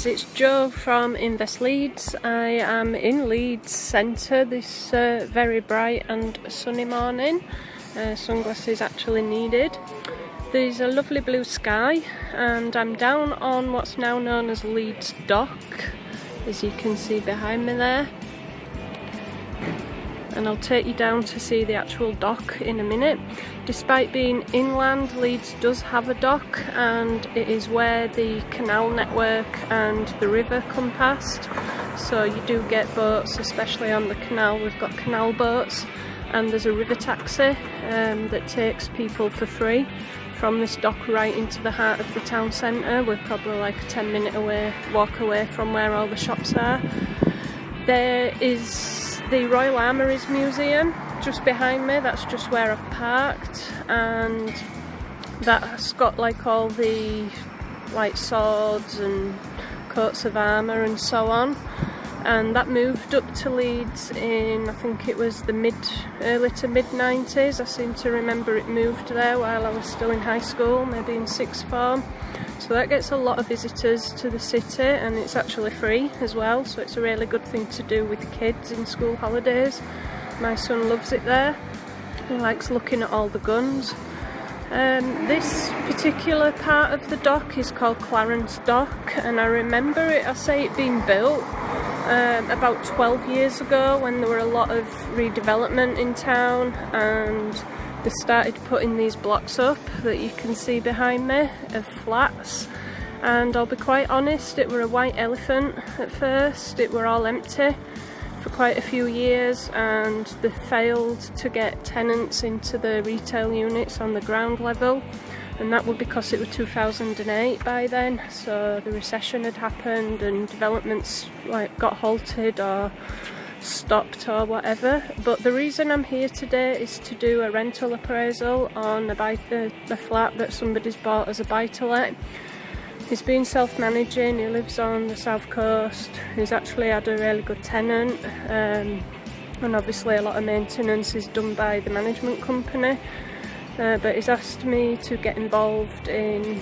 It's Jo from Invest Leeds. I am in Leeds Centre this very bright and sunny morning. Sunglasses actually needed. There's a lovely blue sky and I'm down on what's now known as Leeds Dock, as you can see behind me there. And I'll take you down to see the actual dock in a minute. Despite being inland, Leeds does have a dock, and it is where the canal network and the river come past. So you do get boats, especially on the canal. We've got canal boats, and there's a river taxi that takes people for free from this dock right into the heart of the town centre. We're probably like a 10-minute walk away from where all the shops are. There is the Royal Armouries Museum just behind me. That's just where I've parked, and that's got like all the like swords and coats of armour and so on. And that moved up to Leeds in, I think it was the early to mid 90s. I seem to remember it moved there while I was still in high school, maybe in sixth form. So that gets a lot of visitors to the city, and it's actually free as well, so it's a really good thing to do with kids in school holidays. My son loves it there. He likes looking at all the guns. This particular part of the dock is called Clarence Dock, and I remember it being built about 12 years ago when there were a lot of redevelopment in town, and they started putting these blocks up that you can see behind me of flats. And I'll be quite honest, it were a white elephant at first. It were all empty for quite a few years, and they failed to get tenants into the retail units on the ground level, and that was because it was 2008 by then, so the recession had happened and developments like got halted or stopped or whatever. But the reason I'm here today is to do a rental appraisal on a flat that somebody's bought as a buy-to-let. He's been self-managing, he lives on the south coast, he's actually had a really good tenant, and obviously a lot of maintenance is done by the management company, but he's asked me to get involved in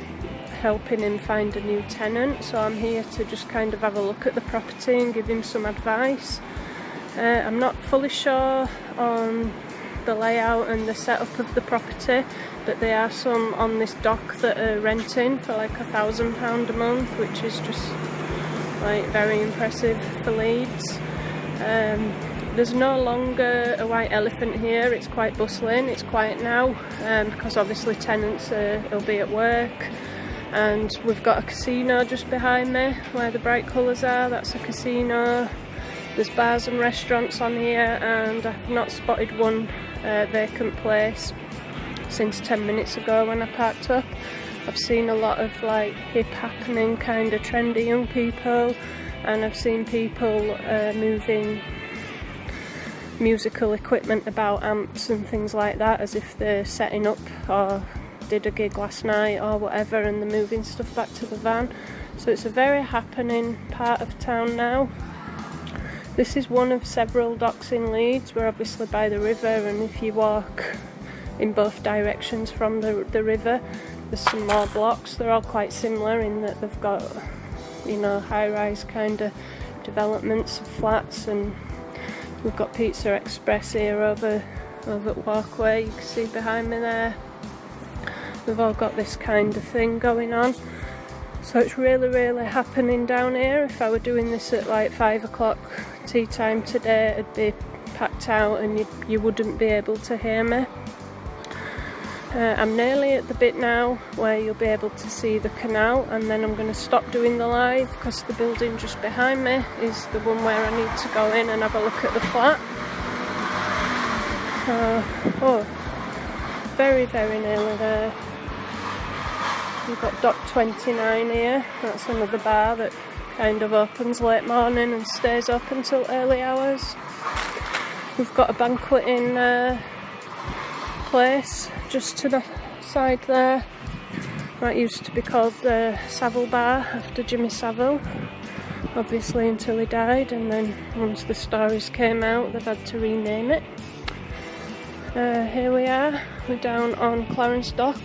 helping him find a new tenant, so I'm here to just kind of have a look at the property and give him some advice. I'm not fully sure on the layout and the setup of the property, but there are some on this dock that are renting for like £1,000 a month, which is just like very impressive for Leeds. There's no longer a white elephant here, it's quite bustling, it's quiet now, because obviously tenants will be at work, and we've got a casino just behind me where the bright colours are. That's a casino. There's bars and restaurants on here, and I've not spotted one vacant place since 10 minutes ago when I parked up. I've seen a lot of like hip happening, kind of trendy young people, and I've seen people moving musical equipment about, amps and things like that, as if they're setting up or did a gig last night or whatever, and they're moving stuff back to the van. So it's a very happening part of town now. This is one of several docks in Leeds. We're obviously by the river, and if you walk in both directions from the river, there's some more blocks. They're all quite similar in that they've got, you know, high-rise kind of developments of flats, and we've got Pizza Express here over at Walkway, you can see behind me there. They've all got this kind of thing going on. So it's really, really happening down here. If I were doing this at like 5 o'clock tea time today, it'd be packed out and you wouldn't be able to hear me. I'm nearly at the bit now where you'll be able to see the canal, and then I'm going to stop doing the live because the building just behind me is the one where I need to go in and have a look at the flat. Very, very nearly there. We've got Dock 29 here. That's another bar that kind of opens late morning and stays up until early hours. We've got a banqueting place just to the side there. That used to be called the Savile Bar after Jimmy Savile, obviously until he died, and then once the stories came out they've had to rename it. Here we are, we're down on Clarence Dock.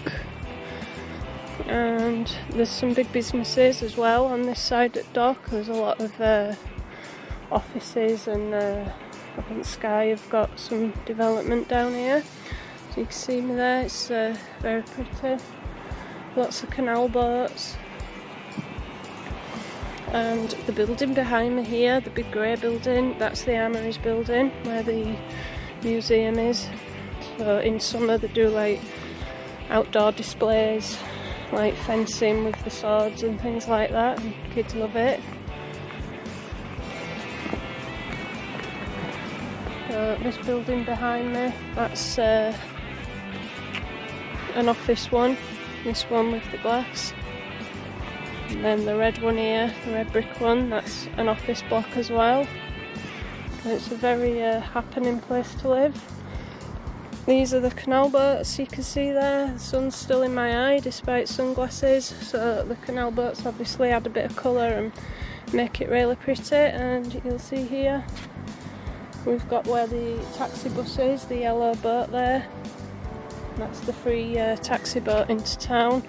and there's some big businesses as well on this side at Dock. There's a lot of offices, and I think Sky have got some development down here. So you can see me there, it's very pretty. Lots of canal boats. And the building behind me here, the big grey building, that's the Armouries building where the museum is. So in summer they do like outdoor displays, like fencing with the swords and things like that, and kids love it. So this building behind me, that's an office one, this one with the glass. And then the red one here, the red brick one, that's an office block as well. It's a very happening place to live. These are the canal boats you can see there. The sun's still in my eye despite sunglasses, so the canal boats obviously add a bit of colour and make it really pretty. And you'll see here we've got where the taxi bus is, the yellow boat there. That's the free taxi boat into town.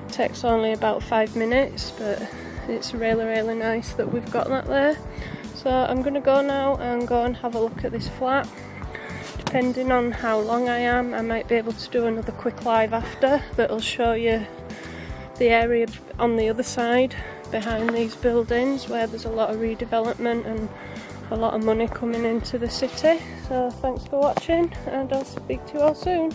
It takes only about 5 minutes, but it's really nice that we've got that there. So I'm going to go now and have a look at this flat. Depending on how long I am, I might be able to do another quick live after that'll show you the area on the other side behind these buildings where there's a lot of redevelopment and a lot of money coming into the city. So thanks for watching, and I'll speak to you all soon.